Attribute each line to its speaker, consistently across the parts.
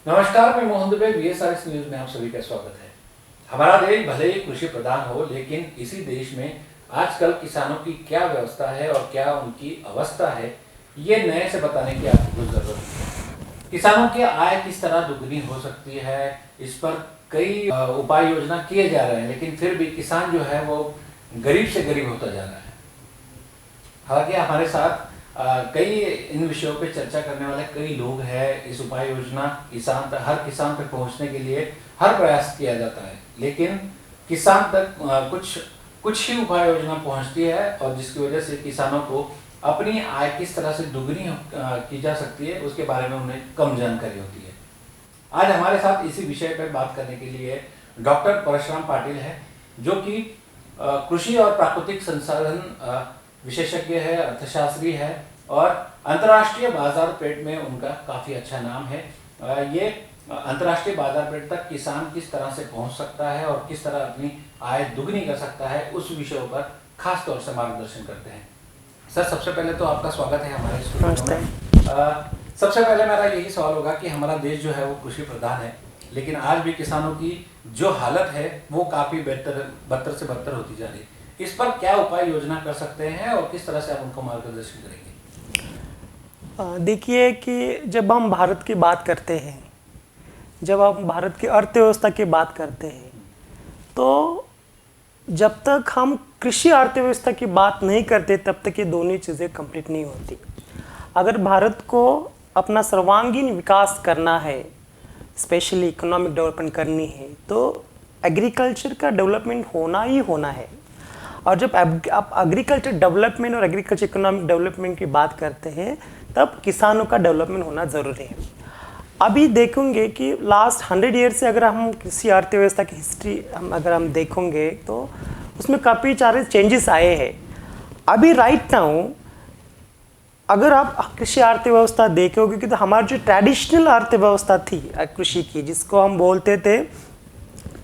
Speaker 1: नमस्कार, मैं Mohan Dubey, VSRS news में आप सभी का स्वागत है। हमारा देश भले ही कृषि प्रधान हो, लेकिन इसी देश में आजकल किसानों की क्या व्यवस्था है और क्या उनकी अवस्था है, ये नए से बताने की आपको जरूरत है। किसानों की आय किस तरह दुगनी हो सकती है, इस पर कई उपाय योजना किए जा रहे हैं, लेकिन फिर भी किसान जो है वो गरीब से गरीब होता जा रहा है। हालांकि हमारे साथ कई इन विषयों पे चर्चा करने वाले कई लोग हैं। इस उपाय योजना हर किसान तक पहुंचने के लिए हर प्रयास किया जाता है, लेकिन किसान तक कुछ ही उपाय योजना पहुंचती है, और जिसकी वजह से किसानों को अपनी आय किस तरह से दुगनी की जा सकती है उसके बारे में उन्हें कम जानकारी होती है। आज हमारे साथ इसी विषय पर बात करने के लिए डॉक्टर परशुराम पाटिल है, जो कि कृषि और प्राकृतिक संसाधन विशेषज्ञ है, अर्थशास्त्री है, और अंतर्राष्ट्रीय बाजार पेट में उनका काफ़ी अच्छा नाम है। ये अंतर्राष्ट्रीय बाजार पेट तक किसान किस तरह से पहुंच सकता है और किस तरह अपनी आय दुगनी कर सकता है, उस विषयों पर खास तौर से मार्गदर्शन करते हैं। सर, सबसे पहले तो आपका स्वागत है हमारे स्टूडियो में। सबसे पहले मेरा यही सवाल होगा कि हमारा देश जो है वो कृषि प्रधान है, लेकिन आज भी किसानों की जो हालत है वो काफ़ी बदतर से बदतर होती जा रही है। इस पर क्या उपाय योजना कर सकते हैं और किस तरह से आप उनको मार्गदर्शन करेंगे?
Speaker 2: देखिए कि जब हम भारत की बात करते हैं, जब हम भारत की अर्थव्यवस्था की बात करते हैं, तो जब तक हम कृषि अर्थव्यवस्था की बात नहीं करते तब तक ये दोनों चीज़ें कंप्लीट नहीं होती। अगर भारत को अपना सर्वांगीण विकास करना है, स्पेशली इकोनॉमिक डेवलपमेंट करनी है, तो एग्रीकल्चर का डेवलपमेंट होना ही होना है। और जब आप एग्रीकल्चर डेवलपमेंट और एग्रीकल्चर इकोनॉमिक डेवलपमेंट की बात करते हैं, तब किसानों का डेवलपमेंट होना ज़रूरी है। अभी देखेंगे कि लास्ट 100 ईयर से अगर हम कृषि अर्थव्यवस्था की हिस्ट्री अगर हम देखेंगे तो उसमें काफ़ी सारे चेंजेस आए हैं। अभी राइट नाउ अगर आप कृषि अर्थव्यवस्था देखोगे कि तो हमारी जो ट्रेडिशनल अर्थव्यवस्था थी कृषि की, जिसको हम बोलते थे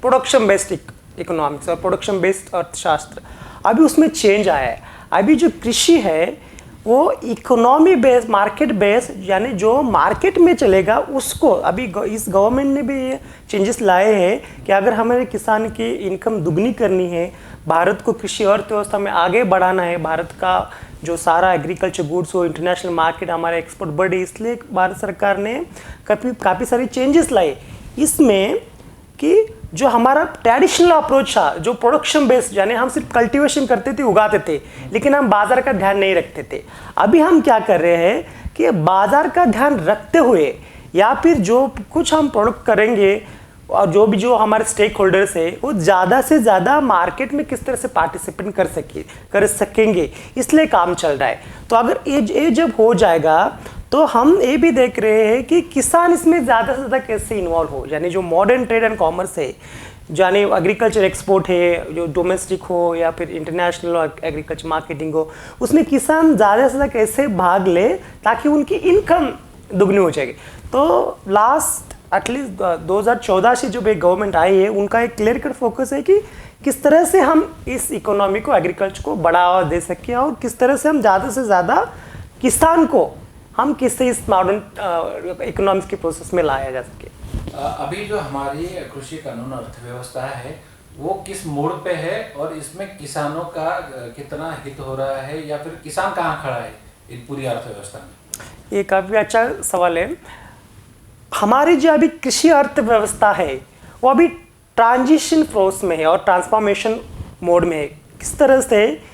Speaker 2: प्रोडक्शन बेस्ड इकोनॉमिक्स और प्रोडक्शन बेस्ड अर्थशास्त्र, अभी उसमें चेंज आया है। अभी जो कृषि है वो इकोनॉमी बेस्ड, मार्केट बेस्ड, यानी जो मार्केट में चलेगा उसको अभी इस गवर्नमेंट ने भी ये चेंजेस लाए हैं कि अगर हमारे किसान की इनकम दुगनी करनी है, भारत को कृषि अर्थव्यवस्था में आगे बढ़ाना है, भारत का जो सारा एग्रीकल्चर गुड्स हो, इंटरनेशनल मार्केट हमारा एक्सपोर्ट बढ़े, इसलिए भारत सरकार ने काफ़ी सारी चेंजेस लाए इसमें कि जो हमारा ट्रेडिशनल अप्रोच था, जो प्रोडक्शन बेस्ड, यानी हम सिर्फ कल्टीवेशन करते थे, उगाते थे, लेकिन हम बाजार का ध्यान नहीं रखते थे। अभी हम क्या कर रहे हैं कि बाजार का ध्यान रखते हुए या फिर जो कुछ हम प्रोडक्ट करेंगे और जो हमारे स्टेक होल्डर्स है वो ज़्यादा से ज़्यादा मार्केट में किस तरह से पार्टिसिपेट कर सकेंगे, इसलिए काम चल रहा है। तो अगर ये जब हो जाएगा तो हम ये भी देख रहे हैं कि किसान इसमें ज़्यादा से ज़्यादा कैसे इन्वॉल्व हो, यानी जो मॉडर्न ट्रेड एंड कॉमर्स है, यानी एग्रीकल्चर एक्सपोर्ट है, जो डोमेस्टिक हो या फिर इंटरनेशनल एग्रीकल्चर मार्केटिंग हो, उसमें किसान ज़्यादा से ज़्यादा कैसे भाग ले ताकि उनकी इनकम दुगनी हो जाएगी। तो लास्ट एटलीस्ट 2014 से जो भी गवर्नमेंट आई है, उनका एक क्लियर कट फोकस है कि किस तरह से हम इस इकोनॉमी को, एग्रीकल्चर को बढ़ावा दे सकें और किस तरह से हम ज़्यादा से ज़्यादा किसान को हम किससे इस मॉडर्न इकोनॉमिक्स के प्रोसेस में लाया जा सके।
Speaker 1: अभी जो हमारी कृषि कानून अर्थव्यवस्था है वो किस मोड़ पे है और इसमें किसानों का कितना हित हो रहा है, या फिर किसान कहाँ खड़ा है इन पूरी अर्थव्यवस्था में?
Speaker 2: ये काफ़ी अच्छा सवाल है। हमारी जो अभी कृषि अर्थव्यवस्था है वो अभी ट्रांजिशन प्रोसेस में है और ट्रांसफॉर्मेशन मोड में है। किस तरह से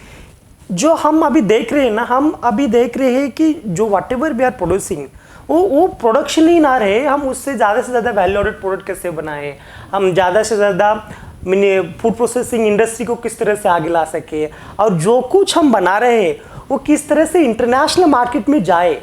Speaker 2: जो हम अभी देख रहे हैं ना, हम अभी देख रहे हैं कि जो whatever we are producing वो प्रोडक्शन ही ना रहे, हम उससे ज़्यादा से ज़्यादा वैल्यू एडेड प्रोडक्ट कैसे बनाए, हम ज़्यादा से ज़्यादा फूड प्रोसेसिंग इंडस्ट्री को किस तरह से आगे ला सके, और जो कुछ हम बना रहे हैं वो किस तरह से इंटरनेशनल मार्केट में जाए।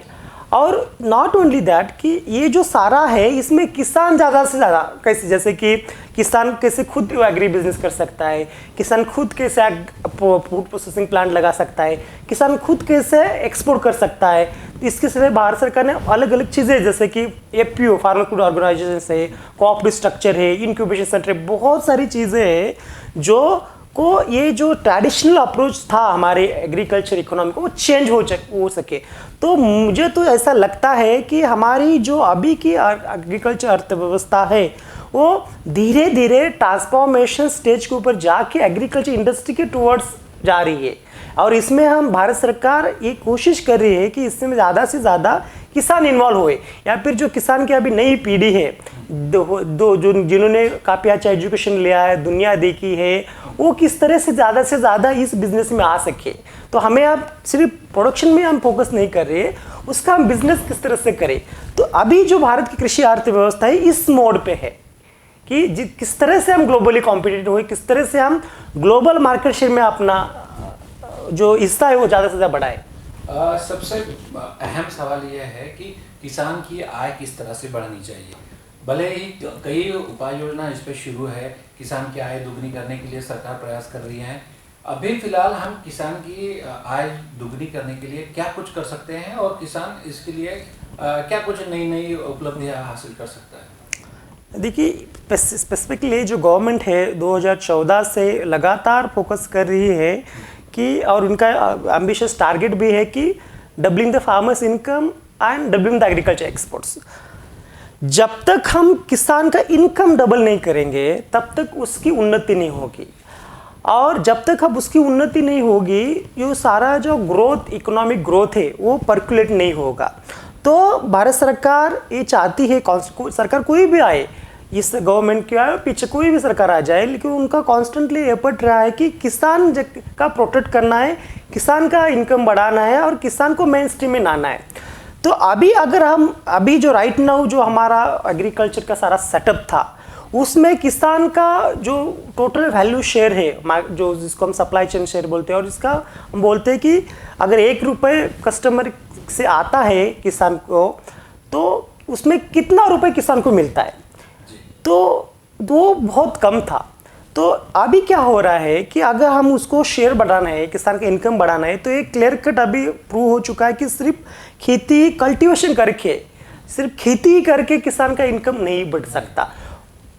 Speaker 2: और नॉट ओनली दैट कि ये जो सारा है इसमें किसान ज़्यादा से ज़्यादा कैसे, जैसे कि किसान कैसे खुद एग्री बिजनेस कर सकता है, किसान खुद कैसे फूड प्रोसेसिंग प्लांट लगा सकता है, किसान खुद कैसे एक्सपोर्ट कर सकता है। इसके सिवा भारत सरकार ने अलग अलग चीज़ें, जैसे कि FPO फार्मर फूड ऑर्गेनाइजेशन है, कोऑपरेटिव स्ट्रक्चर है, इंक्यूबेशन सेंटर है, बहुत सारी चीज़ें हैं जो को ये जो ट्रेडिशनल अप्रोच था हमारे एग्रीकल्चर इकोनॉमी को वो चेंज हो सके। तो मुझे तो ऐसा लगता है कि हमारी जो अभी की एग्रीकल्चर अर्थव्यवस्था है वो धीरे धीरे ट्रांसफॉर्मेशन स्टेज के ऊपर जाके एग्रीकल्चर इंडस्ट्री के टुवर्ड्स जा रही है। और इसमें हम भारत सरकार ये कोशिश कर रही है कि इसमें ज़्यादा से ज़्यादा किसान इन्वॉल्व हुए, या फिर जो किसान की अभी नई पीढ़ी है जो जिन्होंने काफ़ी अच्छा एजुकेशन लिया है, दुनिया देखी है, वो किस तरह से ज़्यादा इस बिज़नेस में आ सके। तो हमें अब सिर्फ प्रोडक्शन में हम फोकस नहीं कर रहे, उसका हम बिज़नेस किस तरह से करें। तो अभी जो भारत की कृषि अर्थव्यवस्था है इस मोड पे है कि किस तरह से हम ग्लोबली कॉम्पिटिटिव हुए, किस तरह से हम ग्लोबल मार्केट शेयर में अपना जो हिस्सा है वो ज़्यादा से ज़्यादा बढ़ाए।
Speaker 1: सबसे अहम सवाल यह है कि किसान की आय किस तरह से बढ़नी चाहिए। भले ही कई उपाय योजना इस पर शुरू है, किसान की आय दुगनी करने के लिए सरकार प्रयास कर रही है। अभी फिलहाल हम किसान की आय दुगनी करने के लिए क्या कुछ कर सकते हैं और किसान इसके लिए क्या कुछ नई उपलब्धियां हासिल कर सकता है?
Speaker 2: देखिए स्पेसिफिकली जो गवर्नमेंट है 2014 से लगातार फोकस कर रही है कि, और उनका एम्बिशियस टारगेट भी है कि doubling the farmers income and doubling the agriculture exports. जब तक हम किसान का इनकम डबल नहीं करेंगे तब तक उसकी उन्नति नहीं होगी, और जब तक अब उसकी उन्नति नहीं होगी ये सारा जो ग्रोथ, इकोनॉमिक ग्रोथ है वो पर्कुलेट नहीं होगा। तो भारत सरकार ये चाहती है, सरकार कोई भी आए, इस गवर्नमेंट के पीछे कोई भी सरकार आ जाए, लेकिन उनका कॉन्स्टेंटली एफर्ट रहा है कि किसान का प्रोटेक्ट करना है, किसान का इनकम बढ़ाना है और किसान को मेन स्ट्रीम में लाना है। तो अभी अगर हम अभी जो राइट नाउ जो हमारा एग्रीकल्चर का सारा सेटअप था उसमें किसान का जो टोटल वैल्यू शेयर है, जो जिसको हम सप्लाई चेन शेयर बोलते हैं, और इसका हम बोलते हैं कि अगर 1 रुपये कस्टमर से आता है किसान को तो उसमें कितना रुपए किसान को मिलता है, तो वो बहुत कम था। तो अभी क्या हो रहा है कि अगर हम उसको शेयर बढ़ाना है, किसान का इनकम बढ़ाना है, तो एक क्लियर कट अभी प्रूव हो चुका है कि सिर्फ खेती कल्टीवेशन करके, सिर्फ खेती करके किसान का इनकम नहीं बढ़ सकता।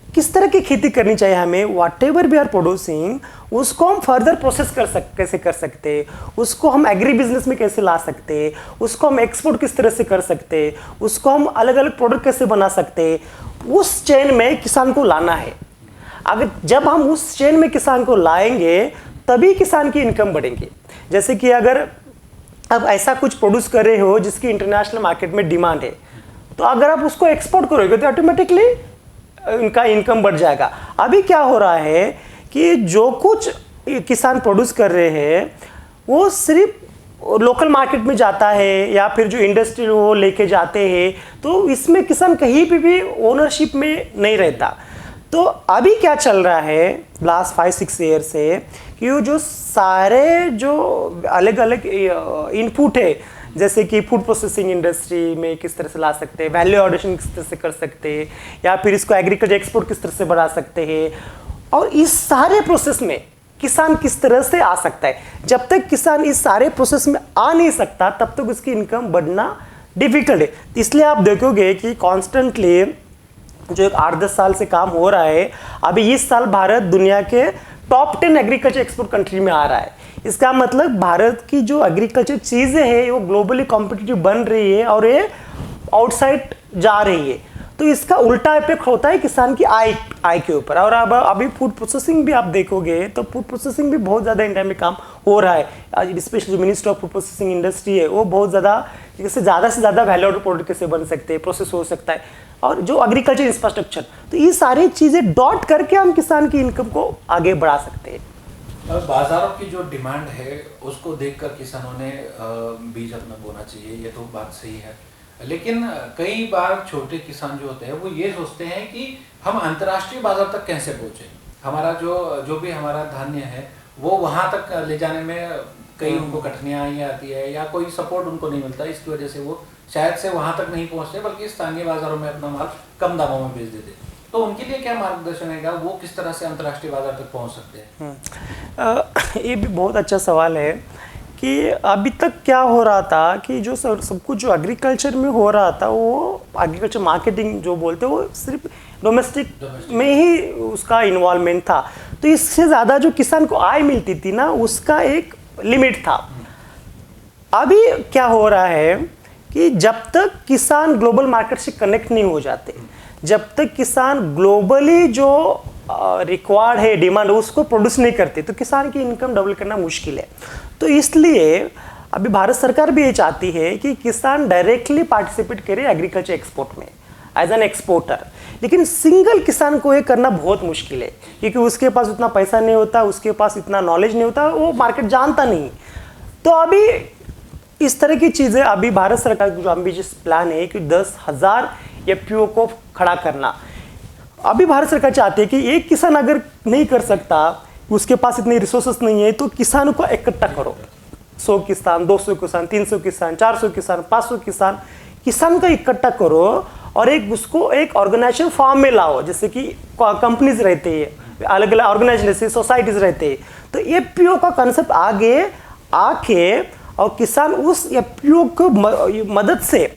Speaker 2: किस तरह की खेती करनी चाहिए हमें, वाट एवर वी आर प्रोड्यूसिंग उसको हम फर्दर प्रोसेस कैसे कर सकते, उसको हम एग्री बिजनेस में कैसे ला सकते, उसको हम एक्सपोर्ट किस तरह से कर सकते, उसको हम अलग अलग प्रोडक्ट कैसे बना सकते, उस चेन में किसान को लाना है। अगर जब हम उस चेन में किसान को लाएंगे तभी किसान की इनकम बढ़ेंगी। जैसे कि अगर अब ऐसा कुछ प्रोड्यूस कर रहे हो जिसकी इंटरनेशनल मार्केट में डिमांड है, तो अगर आप उसको एक्सपोर्ट करोगे तो ऑटोमेटिकली उनका इनकम बढ़ जाएगा। अभी क्या हो रहा है कि जो कुछ किसान प्रोड्यूस कर रहे हैं वो सिर्फ लोकल मार्केट में जाता है या फिर जो इंडस्ट्री वो लेके जाते हैं, तो इसमें किसान कहीं भी ओनरशिप में नहीं रहता। तो अभी क्या चल रहा है लास्ट 5-6 ईयर से कि वो जो सारे जो अलग अलग इनपुट है, जैसे कि फूड प्रोसेसिंग इंडस्ट्री में किस तरह से ला सकते हैं, वैल्यू एडिशन किस तरह से कर सकते हैं, या फिर इसको एग्रीकल्चर एक्सपोर्ट किस तरह से बढ़ा सकते हैं, और इस सारे प्रोसेस में किसान किस तरह से आ सकता है। जब तक किसान इस सारे प्रोसेस में आ नहीं सकता तब तक उसकी इनकम बढ़ना डिफिकल्ट है। इसलिए आप देखोगे कि कॉन्स्टेंटली जो एक 8-10 साल से काम हो रहा है, अभी इस साल भारत दुनिया के टॉप 10 एग्रीकल्चर एक्सपोर्ट कंट्री में आ रहा है। इसका मतलब भारत की जो एग्रीकल्चर चीज़ें हैं वो ग्लोबली कॉम्पिटिटिव बन रही है और ये आउटसाइड जा रही है। तो इसका उल्टा इफेक्ट होता है किसान की आय के ऊपर। और अब अभी फूड प्रोसेसिंग भी आप देखोगे तो फूड प्रोसेसिंग भी बहुत ज़्यादा इंडिया में काम हो रहा है। स्पेशली जो ministry of food processing industry है वो बहुत ज़्यादा से ज़्यादा वैल्यू एडेड प्रोडक्ट कैसे बन सकते हैं, प्रोसेस हो सकता है, और जो एग्रीकल्चर इंफ्रास्ट्रक्चर, तो ये सारी चीज़ें डॉट करके हम किसान की इनकम को आगे बढ़ा सकते हैं।
Speaker 1: बाजारों की जो डिमांड है उसको देखकर किसानों ने बीज अपना बोना चाहिए, ये तो बात सही है। लेकिन कई बार छोटे किसान जो होते हैं वो ये सोचते हैं कि हम अंतर्राष्ट्रीय बाजार तक कैसे पहुंचे, हमारा जो भी हमारा धान्य है वो वहां तक ले जाने में कई उनको कठिनाई आती है या कोई सपोर्ट उनको नहीं मिलता, इसकी वजह से वो शायद से वहां तक नहीं पहुंचते बल्कि स्थानीय बाजारों में अपना माल कम दामों में बेच देते। तो उनके लिए क्या मार्गदर्शन है, वो किस तरह से अंतर्राष्ट्रीय बाजार तक पहुंच सकते हैं?
Speaker 2: ये भी बहुत अच्छा सवाल है कि अभी तक क्या हो रहा था कि जो सब कुछ जो एग्रीकल्चर में हो रहा था वो एग्रीकल्चर मार्केटिंग जो बोलते हैं वो सिर्फ डोमेस्टिक में ही उसका इन्वॉल्वमेंट था। तो इससे ज़्यादा जो किसान को आय मिलती थी ना उसका एक लिमिट था। अभी क्या हो रहा है कि जब तक किसान ग्लोबल मार्केट से कनेक्ट नहीं हो जाते, जब तक किसान ग्लोबली जो रिक्वायर्ड है डिमांड उसको प्रोड्यूस नहीं करते, तो किसान की इनकम डबल करना मुश्किल है। तो इसलिए अभी भारत सरकार भी ये चाहती है कि किसान डायरेक्टली पार्टिसिपेट करे एग्रीकल्चर एक्सपोर्ट में एज एन एक्सपोर्टर। लेकिन सिंगल किसान को ये करना बहुत मुश्किल है क्योंकि उसके पास उतना पैसा नहीं होता, उसके पास इतना नॉलेज नहीं होता, वो मार्केट जानता नहीं। तो अभी इस तरह की चीज़ें अभी भारत सरकार का जो एम्बिशियस प्लान है कि 10,000 एफपीओ को खड़ा करना, अभी भारत सरकार चाहती है कि एक किसान अगर नहीं कर सकता, उसके पास इतने रिसोर्सेस नहीं है, तो किसानों को इकट्ठा करो। 100 किसान, 200 किसान, 300 किसान, 400 किसान, 500 किसान का इकट्ठा करो और उसको एक ऑर्गेनाइजेशन फॉर्म में लाओ, जैसे कि कंपनीज रहते हैं, अलग अलग ऑर्गेनाइजेशन जैसे सोसाइटीज रहते हैं। तो एफपीओ का कंसेप्ट आगे आके और किसान उस एफपीओ को मदद से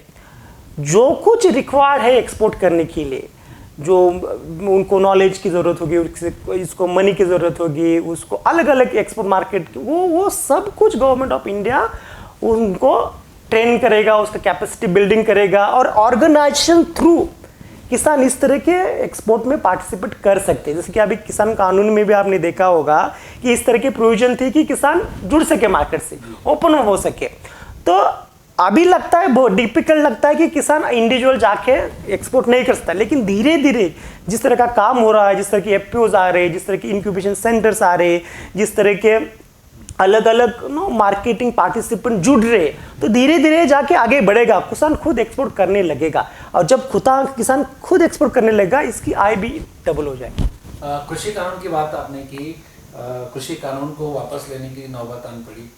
Speaker 2: जो कुछ रिक्वायर्ड है एक्सपोर्ट करने के लिए, जो उनको नॉलेज की ज़रूरत होगी, इसको मनी की ज़रूरत होगी, उसको अलग अलग एक्सपोर्ट मार्केट वो सब कुछ गवर्नमेंट ऑफ इंडिया उनको ट्रेन करेगा, उसका कैपेसिटी बिल्डिंग करेगा और ऑर्गेनाइजेशन थ्रू किसान इस तरह के एक्सपोर्ट में पार्टिसिपेट कर सकते हैं। जैसे कि अभी किसान कानून में भी आपने देखा होगा कि इस तरह के प्रोविजन थे कि किसान जुड़ सके मार्केट से, ओपन हो सके। तो अभी लगता है बहुत डिफिकल्ट लगता है कि किसान इंडिविजुअल जाके एक्सपोर्ट नहीं कर सकता, लेकिन धीरे धीरे जिस तरह का काम हो रहा है, जिस तरह की एफपीओज आ रहे हैं, जिस तरह की इंक्यूबेशन सेंटर्स आ रहे हैं, जिस तरह के अलग अलग मार्केटिंग पार्टिसिपेंट जुड़ रहे, तो धीरे धीरे जाके आगे बढ़ेगा, किसान खुद एक्सपोर्ट करने लगेगा। और जब किसान खुद एक्सपोर्ट करने लगेगा, इसकी आय भी डबल हो जाएगी।
Speaker 1: कृषि कानून की बात आपने की, कृषि कानून को वापस लेने की नौबत आन पड़ी।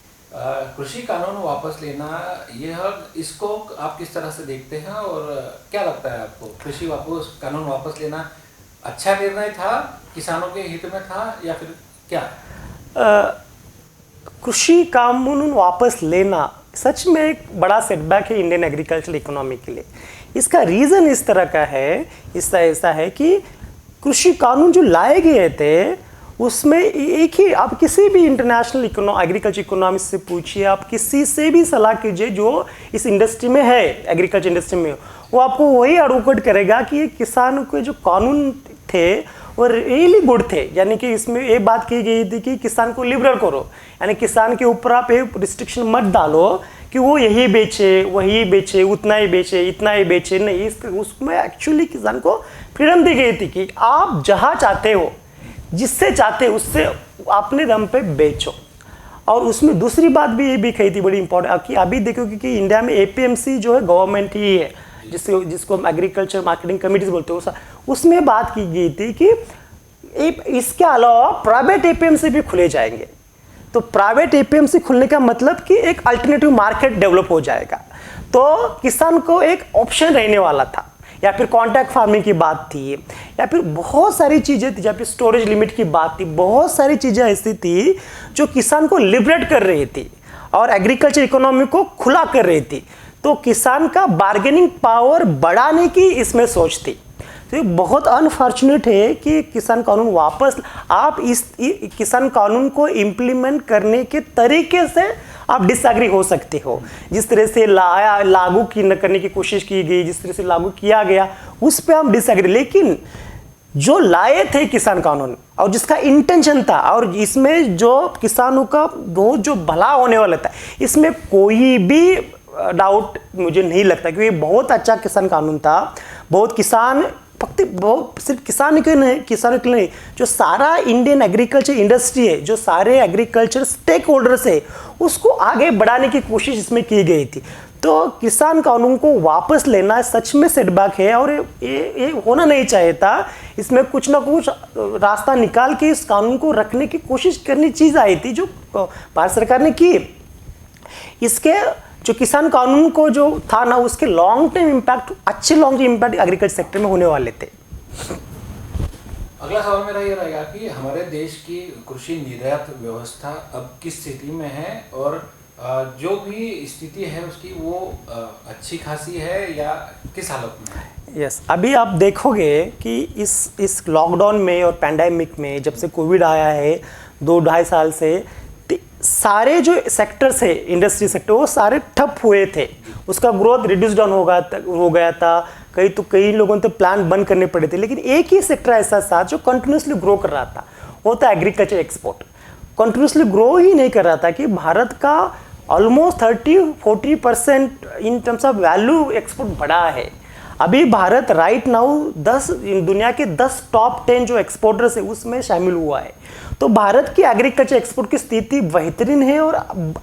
Speaker 1: कृषि कानून वापस लेना, इसको आप किस तरह से देखते हैं और क्या लगता है आपको, कृषि कानून वापस लेना अच्छा निर्णय था, किसानों के हित में था या फिर क्या?
Speaker 2: कृषि कानून वापस लेना सच में एक बड़ा सेटबैक है इंडियन एग्रीकल्चर इकोनॉमी के लिए। इसका रीज़न इस तरह का है, ऐसा है कि कृषि कानून जो लाए गए थे उसमें एक ही, आप किसी भी इंटरनेशनल एग्रीकल्चर इकोनॉमिस्ट से पूछिए, आप किसी से भी सलाह कीजिए जो इस इंडस्ट्री में है, एग्रीकल्चर इंडस्ट्री में, वो आपको वही एडवोकेट करेगा कि ये किसानों के जो कानून थे वो रियली गुड थे। यानी कि इसमें ये बात की गई थी कि किसान को लिबरल करो, यानी किसान के ऊपर आप एक रिस्ट्रिक्शन मत डालो कि वो यही बेचे, वही बेचे, उतना ही बेचे, इतना ही बेचे, नहीं। उसमें एक्चुअली किसान को फ्रीडम दी गई थी कि आप जहाँ चाहते हो, जिससे चाहते उससे अपने दम पे बेचो। और उसमें दूसरी बात भी ये भी कही थी बड़ी इंपॉर्टेंट कि अभी देखो कि इंडिया में एपीएमसी जो है गवर्नमेंट ही है, जिसको हम एग्रीकल्चर मार्केटिंग कमिटीज बोलते हैं, उसमें बात की गई थी कि इसके अलावा प्राइवेट एपीएमसी भी खुले जाएंगे। तो प्राइवेट एपीएमसी खुलने का मतलब कि एक अल्टरनेटिव मार्केट डेवलप हो जाएगा, तो किसान को एक ऑप्शन रहने वाला था। या फिर कॉन्ट्रैक्ट फार्मिंग की बात थी, या फिर बहुत सारी चीज़ें थी, या फिर स्टोरेज लिमिट की बात थी, बहुत सारी चीज़ें ऐसी थी जो किसान को लिबरेट कर रही थी और एग्रीकल्चर इकोनॉमी को खुला कर रही थी। तो किसान का बार्गेनिंग पावर बढ़ाने की इसमें सोच थी। तो ये बहुत अनफॉर्चुनेट है कि किसान कानून वापस, आप इस किसान कानून को इम्प्लीमेंट करने के तरीके से आप डिसएग्री हो सकते हो। जिस तरह से लागू करने की कोशिश की गई, जिस तरह से लागू किया गया, उस पर हम डिसएग्री, लेकिन जो लाए थे किसान कानून और जिसका इंटेंशन था और इसमें जो किसानों का बहुत जो भला होने वाला था, इसमें कोई भी डाउट मुझे नहीं लगता, क्योंकि बहुत अच्छा किसान कानून था। बहुत किसान, बहुत सिर्फ किसानों के नहीं, जो सारा इंडियन एग्रीकल्चर इंडस्ट्री है, जो सारे एग्रीकल्चर स्टेक होल्डर्स है, उसको आगे बढ़ाने की कोशिश इसमें की गई थी। तो किसान कानून को वापस लेना सच में सेटबैक है और ये होना नहीं चाहिए था। इसमें कुछ ना कुछ रास्ता निकाल के इस कानून को रखने की कोशिश करनी चीज़ आई थी, जो भारत सरकार ने की। इसके जो किसान कानून को जो था ना, उसके लॉन्ग टर्म इम्पैक्ट, अच्छे long term impact agriculture sector में होने वाले थे।
Speaker 1: अगला सवाल मेरा ये रहेगा कि हमारे देश की कृषि निर्यात व्यवस्था अब किस स्थिति में है और जो भी स्थिति है उसकी वो अच्छी खासी है या किस हालत में है?
Speaker 2: यस अभी आप देखोगे कि इस लॉकडाउन में और पैंडेमिक में जब से कोविड आया है 2-2.5 साल से सारे जो सेक्टर्स है इंडस्ट्री सेक्टर वो सारे ठप हुए थे, उसका ग्रोथ रिड्यूस डाउन हो गया था। कई लोगों ने तो प्लांट बंद करने पड़े थे, लेकिन एक ही सेक्टर ऐसा था जो कंटिन्यूसली ग्रो कर रहा था, वो था एग्रीकल्चर एक्सपोर्ट। कंटिन्यूसली ग्रो ही नहीं कर रहा था कि भारत का almost 30-40% in terms of value export बढ़ा है। अभी भारत राइट नाउ 10 दुनिया के 10 टॉप 10 जो एक्सपोर्टर्स है उसमें शामिल हुआ है। तो भारत की एग्रीकल्चर एक्सपोर्ट की स्थिति बेहतरीन है और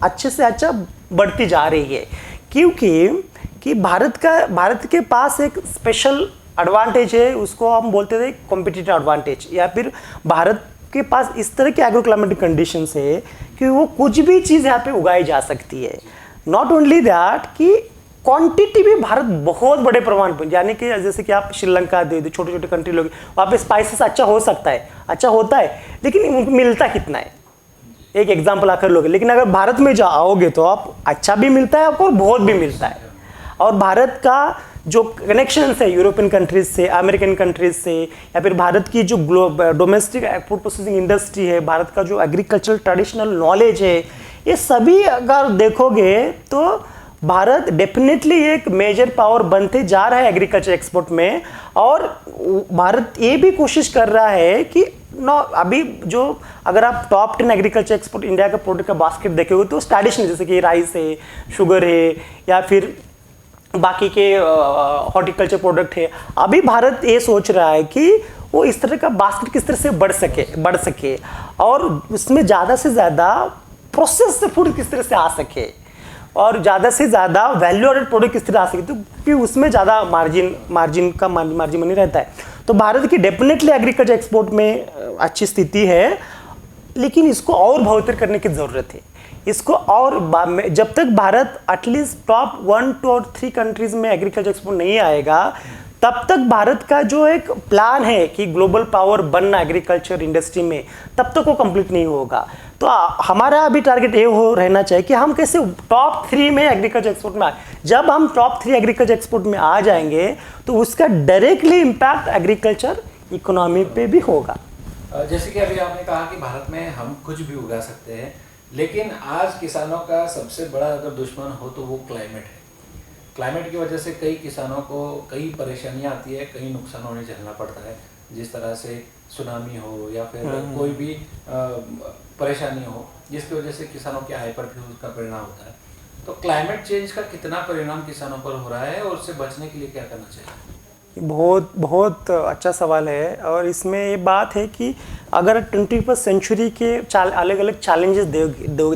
Speaker 2: अच्छे से अच्छा बढ़ती जा रही है, क्योंकि भारत के पास एक स्पेशल एडवांटेज है, उसको हम बोलते थे कॉम्पिटिटिव एडवांटेज, या फिर भारत के पास इस तरह के एग्रो क्लाइमेटिक कंडीशंस है कि वो कुछ भी चीज़ यहाँ पे उगाई जा सकती है। नॉट ओनली दैट कि क्वांटिटी भी भारत बहुत बड़े प्रमाण पर, यानी कि जैसे कि आप श्रीलंका दे दो, छोटे छोटे कंट्री लोग, वहाँ पे स्पाइसेस अच्छा हो सकता है, अच्छा होता है, लेकिन मिलता कितना है, एक एग्जाम्पल आकर लोगे। लेकिन अगर भारत में जाओगे तो आप अच्छा भी मिलता है आपको, बहुत भी मिलता है। और भारत का जो कनेक्शन है यूरोपियन कंट्रीज से, अमेरिकन कंट्रीज से, या फिर भारत की जो डोमेस्टिक फूड प्रोसेसिंग इंडस्ट्री है, भारत का जो एग्रीकल्चरल ट्रेडिशनल नॉलेज है, ये सभी अगर देखोगे तो भारत डेफिनेटली एक मेजर पावर बनते जा रहा है एग्रीकल्चर एक्सपोर्ट में। और भारत ये भी कोशिश कर रहा है कि अभी जो अगर आप टॉप 10 एग्रीकल्चर एक्सपोर्ट इंडिया का प्रोडक्ट का बास्केट देखोगे तो ट्रेडिशनल जैसे कि राइस है, शुगर है, या फिर बाकी के हॉर्टिकल्चर प्रोडक्ट है। अभी भारत ये सोच रहा है कि वो इस तरह का बास्केट किस तरह से बढ़ सके और उसमें ज़्यादा से ज़्यादा प्रोसेस्ड फूड किस तरह से आ सके और ज़्यादा से ज़्यादा वैल्यू एडेड प्रोडक्ट किस तरह आ सके, तो क्योंकि उसमें ज़्यादा मार्जिन मनी रहता है। तो भारत की डेफिनेटली एग्रीकल्चर एक्सपोर्ट में अच्छी स्थिति है, लेकिन इसको और बेहतर करने की ज़रूरत है। इसको और जब तक भारत एटलीस्ट टॉप 1, 2 और 3 कंट्रीज में एग्रीकल्चर एक्सपोर्ट नहीं आएगा, तब तक भारत का जो एक प्लान है कि ग्लोबल पावर बनना एग्रीकल्चर इंडस्ट्री में, तब तक वो कंप्लीट नहीं होगा। तो हमारा अभी टारगेट ये हो रहना चाहिए कि हम कैसे टॉप 3 में एग्रीकल्चर एक्सपोर्ट में आए। जब हम टॉप 3 एग्रीकल्चर एक्सपोर्ट में आ जाएंगे तो उसका डायरेक्टली इम्पैक्ट एग्रीकल्चर इकोनॉमी पे भी होगा।
Speaker 1: जैसे कि अभी आपने कहा कि भारत में हम कुछ भी उगा सकते हैं, लेकिन आज किसानों का सबसे बड़ा अगर दुश्मन हो तो वो क्लाइमेट है। क्लाइमेट की वजह से कई किसानों को कई परेशानियां आती है, कई नुकसान उन्हें झेलना पड़ता है, जिस तरह से सुनामी हो या फिर कोई भी परेशानी हो, जिसकी वजह से किसानों की आय पर भी उसका परिणाम होता है। तो क्लाइमेट चेंज का कितना परिणाम किसानों पर हो रहा है और उससे बचने के लिए क्या करना चाहिए?
Speaker 2: बहुत अच्छा सवाल है। और इसमें ये बात है कि अगर 21वीं सेंचुरी के अलग अलग चैलेंजेस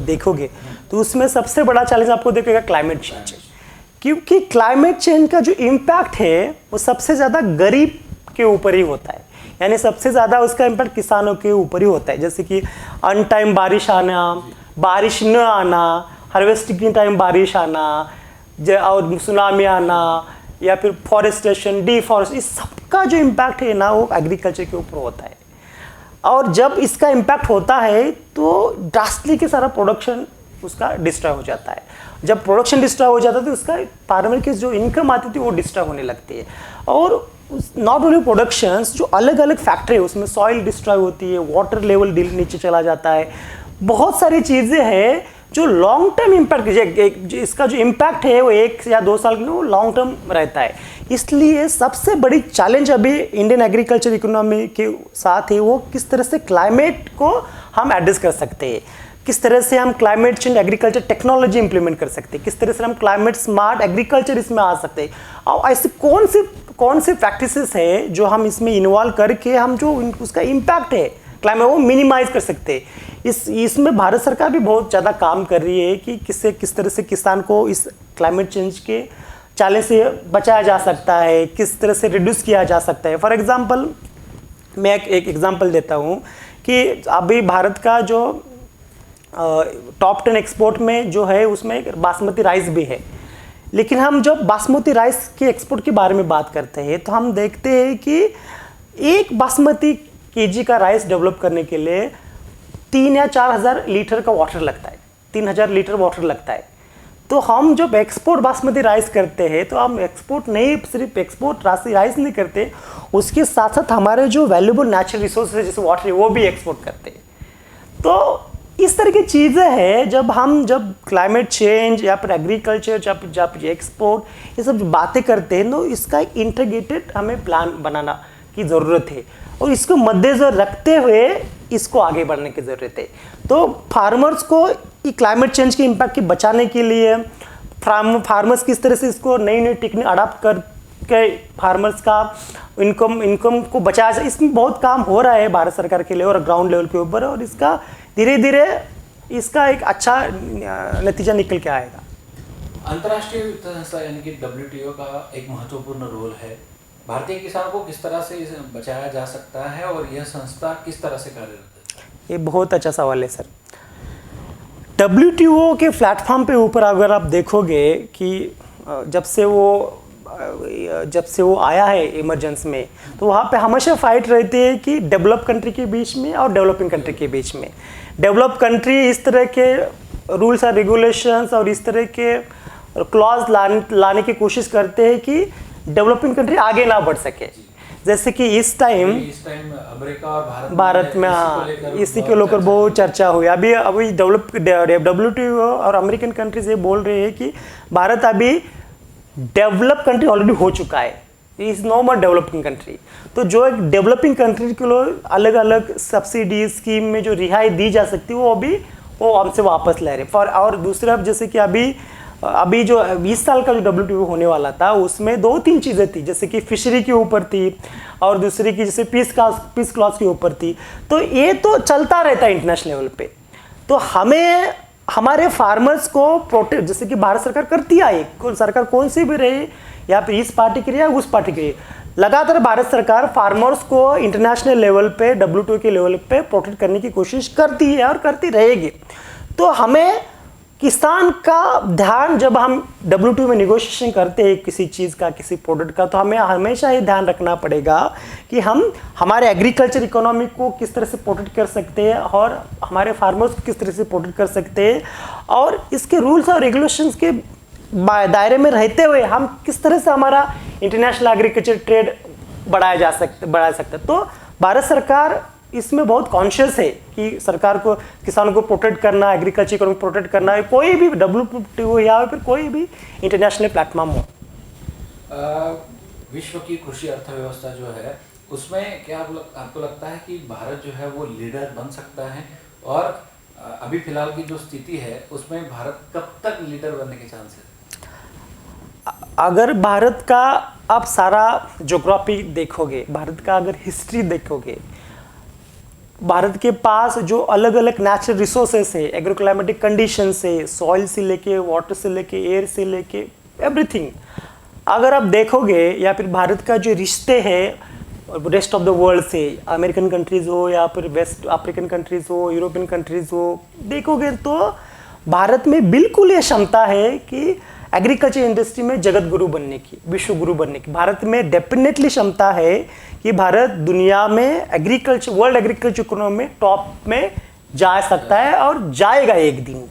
Speaker 2: देखोगे तो उसमें सबसे बड़ा चैलेंज आपको देखेगा क्लाइमेट चेंज, क्योंकि क्लाइमेट चेंज का जो इम्पैक्ट है वो सबसे ज़्यादा गरीब के ऊपर ही होता है, यानी सबसे ज़्यादा उसका इम्पैक्ट किसानों के ऊपर ही होता है। जैसे कि अनटाइम बारिश आना, बारिश न आना, हार्वेस्टिंग के टाइम बारिश आना, और सुनामी आना, या फिर फॉरेस्टेशन, डिफॉरेस्ट, इस सबका जो इम्पैक्ट है ना वो एग्रीकल्चर के ऊपर होता है। और जब इसका इम्पैक्ट होता है तो ड्रास्टिकली सारा प्रोडक्शन उसका डिस्ट्रॉय हो जाता है। जब प्रोडक्शन डिस्ट्रॉय हो जाता है तो उसका फार्मर की जो इनकम आती थी वो डिस्ट्रॉय होने लगती है। और नॉट ओनली प्रोडक्शंस, जो अलग अलग फैक्ट्री है उसमें सॉइल डिस्ट्रॉय होती है, वाटर लेवल नीचे चला जाता है, बहुत सारी चीज़ें हैं जो लॉन्ग टर्म इम्पैक्ट, इसका जो इम्पैक्ट है वो 1 या 2 साल के लिए वो लॉन्ग टर्म रहता है। इसलिए सबसे बड़ी चैलेंज अभी इंडियन एग्रीकल्चर इकोनॉमी के साथ है वो किस तरह से क्लाइमेट को हम एड्रेस कर सकते हैं, किस तरह से हम climate change agriculture technology implement कर सकते हैं, किस तरह से हम क्लाइमेट स्मार्ट एग्रीकल्चर इसमें आ सकते हैं, और ऐसे कौन से प्रैक्टिसेस है जो हम इसमें इन्वॉल्व करके हम जो उसका इम्पैक्ट है क्लाइमेट वो मिनिमाइज कर सकते हैं। इसमें भारत सरकार भी बहुत ज़्यादा काम कर रही है कि किस तरह से किसान को इस क्लाइमेट चेंज के चैलेंज से बचाया जा सकता है, किस तरह से रिड्यूस किया जा सकता है। फॉर एग्जांपल मैं एक एग्जांपल देता हूँ कि अभी भारत का जो टॉप 10 एक्सपोर्ट में जो है उसमें बासमती राइस भी है, लेकिन हम जब बासमती राइस के एक्सपोर्ट के बारे में बात करते हैं तो हम देखते हैं कि एक बासमती केजी का राइस डेवलप करने के लिए 3 या 4 हज़ार लीटर का वाटर लगता है। 3000 लीटर वाटर लगता है। तो हम जब एक्सपोर्ट बासमती राइस करते हैं तो हम एक्सपोर्ट नहीं, सिर्फ एक्सपोर्ट राइस नहीं करते, उसके साथ साथ हमारे जो वैल्यूबल नेचुरल रिसोर्स है जैसे वाटर है वो भी एक्सपोर्ट करते हैं। तो इस तरह की चीज़ें हैं, जब क्लाइमेट चेंज या फिर एग्रीकल्चर जब एक्सपोर्ट ये सब बातें करते हैं तो इसका एक इंटीग्रेटेड हमें प्लान बनाना की ज़रूरत है और इसको मद्देनजर रखते हुए इसको आगे बढ़ने की ज़रूरत है। तो फार्मर्स को क्लाइमेट चेंज के इम्पैक्ट के बचाने के लिए फार्मर्स किस तरह से इसको नई नई टेक्निक अडाप्ट करके फार्मर्स का इनकम को बचाया जाए, इसमें बहुत काम हो रहा है भारत सरकार के लिए और ग्राउंड लेवल के ऊपर, और इसका धीरे धीरे इसका एक अच्छा नतीजा निकल के आएगा।
Speaker 1: अंतर्राष्ट्रीय वित्त संस्था यानी कि WTO का एक महत्वपूर्ण रोल है। भारतीय किसानों को किस तरह से इसे बचाया जा सकता है और यह संस्था किस तरह से कार्यरत है?
Speaker 2: ये बहुत अच्छा सवाल है सर। WTO के प्लेटफॉर्म पे ऊपर अगर आप देखोगे कि जब से वो आया है इमरजेंसी में, तो वहाँ पे हमेशा फाइट रहती है कि डेवलप कंट्री के बीच में और डेवलपिंग कंट्री के बीच में। डेवलप कंट्री इस तरह के रूल्स और रेगुलेशंस और इस तरह के क्लॉज लाने की कोशिश करते हैं कि डेवलपिंग कंट्री आगे ना बढ़ सके। जैसे कि इस टाइम
Speaker 1: अमेरिका और
Speaker 2: भारत में हाँ इसी के लेकर बहुत चर्चा हुई। अभी WTO और अमेरिकन कंट्रीज ये बोल रहे हैं कि भारत अभी डेवलप कंट्री ऑलरेडी हो चुका है, is no more developing country. तो जो एक डेवलपिंग कंट्री के लिए अलग अलग सब्सिडी स्कीम में जो रिहाई दी जा सकती है वो हमसे वापस ले रहे। और दूसरा जैसे कि अभी जो 20 साल का जो WTO होने वाला था उसमें 2-3 चीज़ें थी, जैसे कि फिशरी के ऊपर थी और दूसरी की जैसे पीस क्लॉज के ऊपर थी। तो ये तो चलता रहता है इंटरनेशनल लेवल पे। तो हमें हमारे फार्मर्स को प्रोटेक्ट, जैसे कि भारत सरकार करती आई, सरकार कौन सी भी रहे या फिर इस पार्टी की रही या उस पार्टी की रही, लगातार भारत सरकार फार्मर्स को इंटरनेशनल लेवल पे WTO के लेवल पे प्रोटेक्ट करने की कोशिश करती है और करती रहेगी। तो हमें किसान का ध्यान, जब हम WTO में निगोशिएशन करते हैं किसी चीज़ का, किसी प्रोडक्ट का, तो हमें हमेशा ये ध्यान रखना पड़ेगा कि हम हमारे एग्रीकल्चर इकोनॉमी को किस तरह से प्रोटेक्ट कर सकते हैं और हमारे फार्मर्स को किस तरह से प्रोटेक्ट कर सकते हैं, और इसके रूल्स और रेगुलेशंस के दायरे में रहते हुए हम किस तरह से हमारा इंटरनेशनल एग्रीकल्चर ट्रेड बढ़ा सकते। तो भारत सरकार इसमें बहुत कॉन्शियस है कि सरकार को किसानों को प्रोटेक्ट करना, एग्रीकल्चर को प्रोटेक्ट करना है, कोई भी WTO या फिर कोई भी इंटरनेशनल प्लेटफॉर्म हो।
Speaker 1: विश्व की कृषि अर्थव्यवस्था जो है उसमें क्या आपको लगता है कि भारत जो है वो लीडर बन सकता है? और अभी फिलहाल की जो स्थिति है उसमें भारत कब तक लीडर बनने के चांस है?
Speaker 2: अगर भारत का आप सारा ज्योग्राफी देखोगे, भारत का अगर हिस्ट्री देखोगे, भारत के पास जो अलग अलग नेचुरल रिसोर्सेस है, एग्रोक्लाइमेटिक कंडीशन से, सॉइल से लेके, वाटर से लेके, एयर से लेके, एवरीथिंग अगर आप देखोगे, या फिर भारत का जो रिश्ते हैं रेस्ट ऑफ द वर्ल्ड से, अमेरिकन कंट्रीज हो या फिर वेस्ट अफ्रीकन कंट्रीज हो, यूरोपियन कंट्रीज हो, देखोगे तो भारत में बिल्कुल ये क्षमता है कि एग्रीकल्चर इंडस्ट्री में जगत गुरु बनने की, विश्व गुरु बनने की। भारत में डेफिनेटली क्षमता है कि भारत दुनिया में वर्ल्ड एग्रीकल्चर इकोनॉमी में टॉप में जा सकता है और जाएगा एक दिन।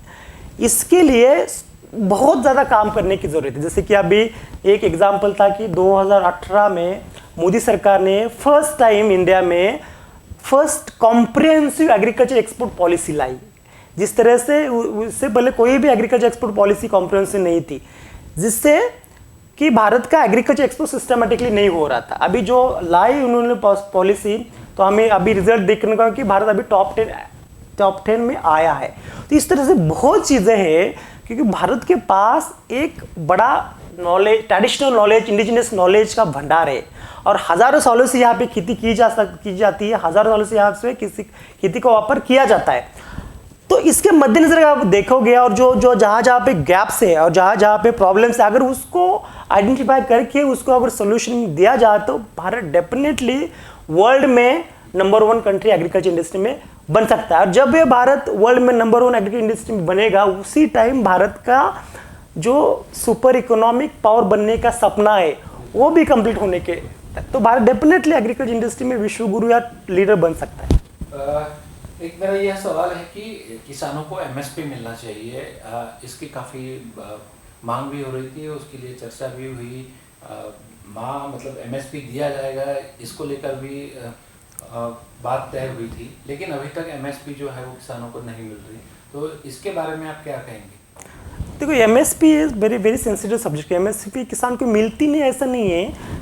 Speaker 2: इसके लिए बहुत ज़्यादा काम करने की ज़रूरत है। जैसे कि अभी एक एग्जाम्पल था कि 2018 में मोदी सरकार ने फर्स्ट टाइम इंडिया में first comprehensive agriculture export policy लाई, जिस तरह से उससे पहले कोई भी एग्रीकल्चर एक्सपोर्ट पॉलिसी कॉम्प्रिहेंसिव नहीं थी, जिससे कि भारत का एग्रीकल्चर एक्सपोर्ट सिस्टमेटिकली नहीं हो रहा था। अभी जो लाई उन्होंने पॉलिसी, तो हमें अभी रिजल्ट देखने का कि भारत अभी टॉप 10 में आया है। तो इस तरह से बहुत चीज़ें हैं, क्योंकि भारत के पास एक बड़ा knowledge, traditional knowledge, indigenous knowledge का भंडार है और हज़ारों सालों से यहाँ पे खेती की जाती है, हज़ारों सालों से यहाँ से खेती का वापर किया जाता है। तो इसके मद्देनजर आप देखोगे और जो जहाँ पे गैप्स है और जहाँ पे प्रॉब्लम्स है, अगर उसको आइडेंटिफाई करके उसको अगर सोल्यूशन दिया जाए तो भारत डेफिनेटली वर्ल्ड में नंबर 1 कंट्री एग्रीकल्चर इंडस्ट्री में बन सकता है। और जब ये भारत वर्ल्ड में नंबर 1 एग्रीकल्चर इंडस्ट्री में बनेगा, उसी टाइम भारत का जो सुपर इकोनॉमिक पावर बनने का सपना है वो भी कंप्लीट होने के, तो भारत डेफिनेटली एग्रीकल्चर इंडस्ट्री में विश्व गुरु या लीडर बन सकता है।
Speaker 1: एक मेरा यह सवाल है कि किसानों को एमएसपी मिलना चाहिए, इसकी काफ़ी मांग भी हो रही थी, उसके लिए चर्चा भी हुई, मतलब एमएसपी दिया जाएगा इसको लेकर भी बात तय हुई थी, लेकिन अभी तक एमएसपी जो है वो किसानों को नहीं मिल रही। तो इसके बारे में आप क्या कहेंगे?
Speaker 2: देखो, MSP is very very sensitive subject. MSP किसान को मिलती नहीं ऐसा नहीं है।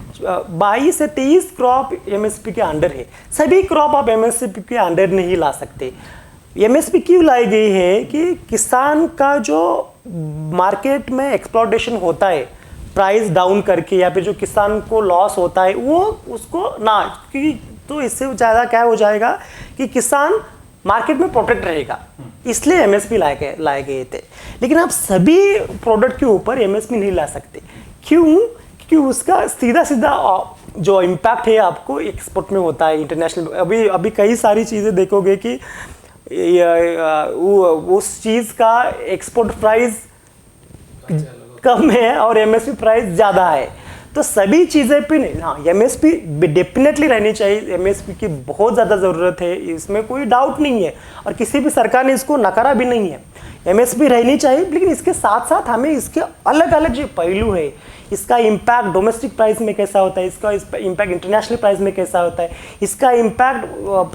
Speaker 2: 22 से 23 क्रॉप एमएसपी के अंडर है। सभी क्रॉप आप एमएसपी के अंडर नहीं ला सकते। एमएसपी क्यों लाई गई है कि किसान का जो मार्केट में एक्सप्लॉयटेशन होता है प्राइस डाउन करके, या फिर जो किसान को लॉस होता है वो उसको ना, क्योंकि तो इससे ज़्यादा क्या हो जाएगा कि किसान मार्केट में प्रोटेक्ट रहेगा, इसलिए एमएसपी लाए गए थे। लेकिन आप सभी प्रोडक्ट के ऊपर एमएसपी नहीं ला सकते। क्यों? क्योंकि उसका सीधा सीधा जो इम्पैक्ट है आपको एक्सपोर्ट में होता है, इंटरनेशनल। अभी कई सारी चीज़ें देखोगे कि उस चीज़ का एक्सपोर्ट प्राइस कम है और एमएसपी प्राइस ज़्यादा है। तो सभी चीज़ें पे नहीं, हाँ एमएसपी डेफिनेटली रहनी चाहिए। एमएसपी की बहुत ज़्यादा ज़रूरत है, इसमें कोई डाउट नहीं है, और किसी भी सरकार ने इसको नकारा भी नहीं है। एमएसपी रहनी चाहिए, लेकिन इसके साथ साथ हमें इसके अलग अलग जो पहलू है, इसका इम्पैक्ट डोमेस्टिक प्राइस में कैसा होता है, इसका इम्पैक्ट इंटरनेशनल प्राइस में कैसा होता है, इसका इम्पैक्ट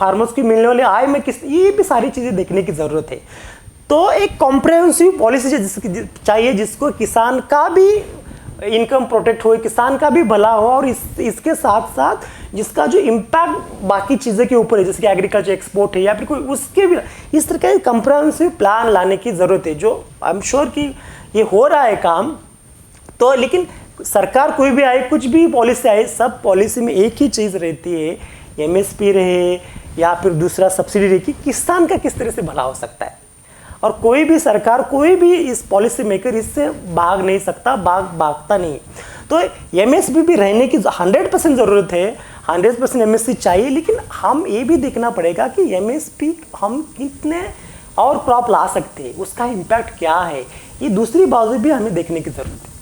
Speaker 2: फार्मर्स की मिलने वाली आय में ये भी सारी चीज़ें देखने की ज़रूरत है। तो एक कॉम्प्रिहेंसिव पॉलिसी चाहिए जिसको किसान का भी इनकम प्रोटेक्ट हो, किसान का भी भला हो, और इसके साथ साथ जिसका जो इम्पैक्ट बाकी चीज़ें के ऊपर है, जैसे कि एग्रीकल्चर एक्सपोर्ट है या फिर कोई, उसके भी इस तरह का कॉम्प्रिहेंसिव प्लान लाने की ज़रूरत है, जो आई एम श्योर कि ये हो रहा है काम। तो लेकिन सरकार कोई भी आए, कुछ भी पॉलिसी आए, सब पॉलिसी में एक ही चीज़ रहती है, एमएसपी रहे या फिर दूसरा सब्सिडी रहे, कि किसान का किस तरह से भला हो सकता है। और कोई भी सरकार, कोई भी इस पॉलिसी मेकर इससे भाग नहीं सकता, भागता नहीं। तो एमएसपी भी रहने की 100% ज़रूरत है, 100% एमएसपी चाहिए, लेकिन हम ये भी देखना पड़ेगा कि एमएसपी हम कितने और क्रॉप ला सकते हैं, उसका इम्पैक्ट क्या है, ये दूसरी बाजू भी हमें देखने की ज़रूरत है।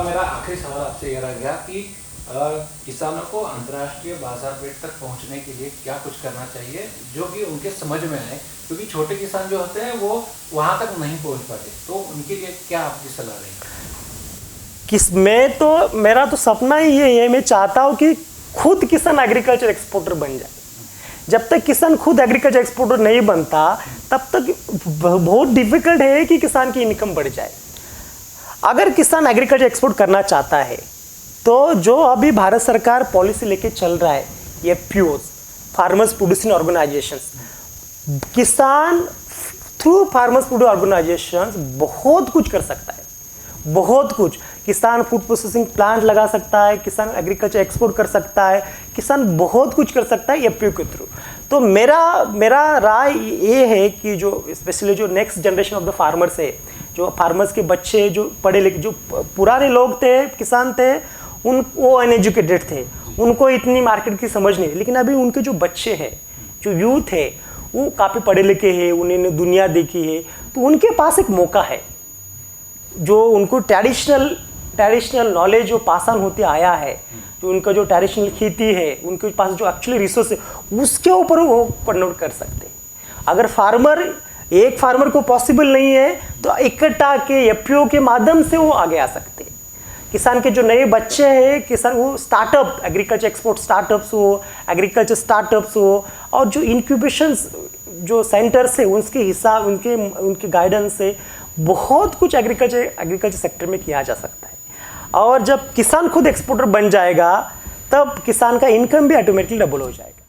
Speaker 1: मेरा आखिरी सवाल आपसे ये रह गया कि किसानों को अंतर्राष्ट्रीय बाजार पेट तक पहुंचने के लिए क्या कुछ करना चाहिए जो कि उनके समझ में आए, क्योंकि छोटे किसान जो होते हैं वो वहां तक नहीं पहुंच पाते, तो उनके लिए क्या आपकी सलाह रहेगी?
Speaker 2: मेरा तो सपना ही ये है, मैं चाहता हूँ कि खुद किसान एग्रीकल्चर एक्सपोर्टर बन जाए। जब तक किसान खुद एग्रीकल्चर एक्सपोर्टर नहीं बनता, तब तक बहुत डिफिकल्ट है कि किसान की इनकम बढ़ जाए। अगर किसान एग्रीकल्चर एक्सपोर्ट करना चाहता है, तो जो अभी भारत सरकार पॉलिसी लेके चल रहा है, एफपीओ, फार्मर्स प्रोड्यूसिंग ऑर्गेनाइजेशंस, किसान थ्रू फार्मर्स प्रोड्यूस ऑर्गेनाइजेशंस बहुत कुछ कर सकता है, बहुत कुछ। किसान फूड प्रोसेसिंग प्लांट लगा सकता है, किसान एग्रीकल्चर एक्सपोर्ट कर सकता है, किसान बहुत कुछ कर सकता है एफपीओ के थ्रू। तो मेरा राय ये है कि जो स्पेशली जो next generation of the farmers है, जो फार्मर्स के बच्चे, जो पढ़े लिखे, जो पुराने लोग थे, किसान थे, वो अनएजुकेटेड थे, उनको इतनी मार्केट की समझ नहीं, लेकिन अभी उनके जो बच्चे हैं, जो यूथ है, वो काफ़ी पढ़े लिखे हैं, उन्होंने दुनिया देखी है, तो उनके पास एक मौका है, जो उनको ट्रेडिशनल नॉलेज जो पास ऑन होते आया है, जो उनका जो ट्रेडिशनल खेती है, उनके पास जो एक्चुअली रिसोर्स है, उसके ऊपर वो कन्वर्ट कर सकते हैं। अगर एक फार्मर को पॉसिबल नहीं है, तो इकट्ठा के एफपीओ के माध्यम से वो आगे आ सकते हैं। किसान के जो नए बच्चे हैं, किसान वो स्टार्टअप, एग्रीकल्चर एक्सपोर्ट स्टार्टअप्स हो, एग्रीकल्चर स्टार्टअप्स हो, और जो इंक्यूबेशंस जो सेंटर्स है, उसके हिसाब, उनके गाइडेंस से बहुत कुछ एग्रीकल्चर सेक्टर में किया जा सकता है। और जब किसान खुद एक्सपोर्टर बन जाएगा, तब किसान का इनकम भी ऑटोमेटिकली डबल हो जाएगा।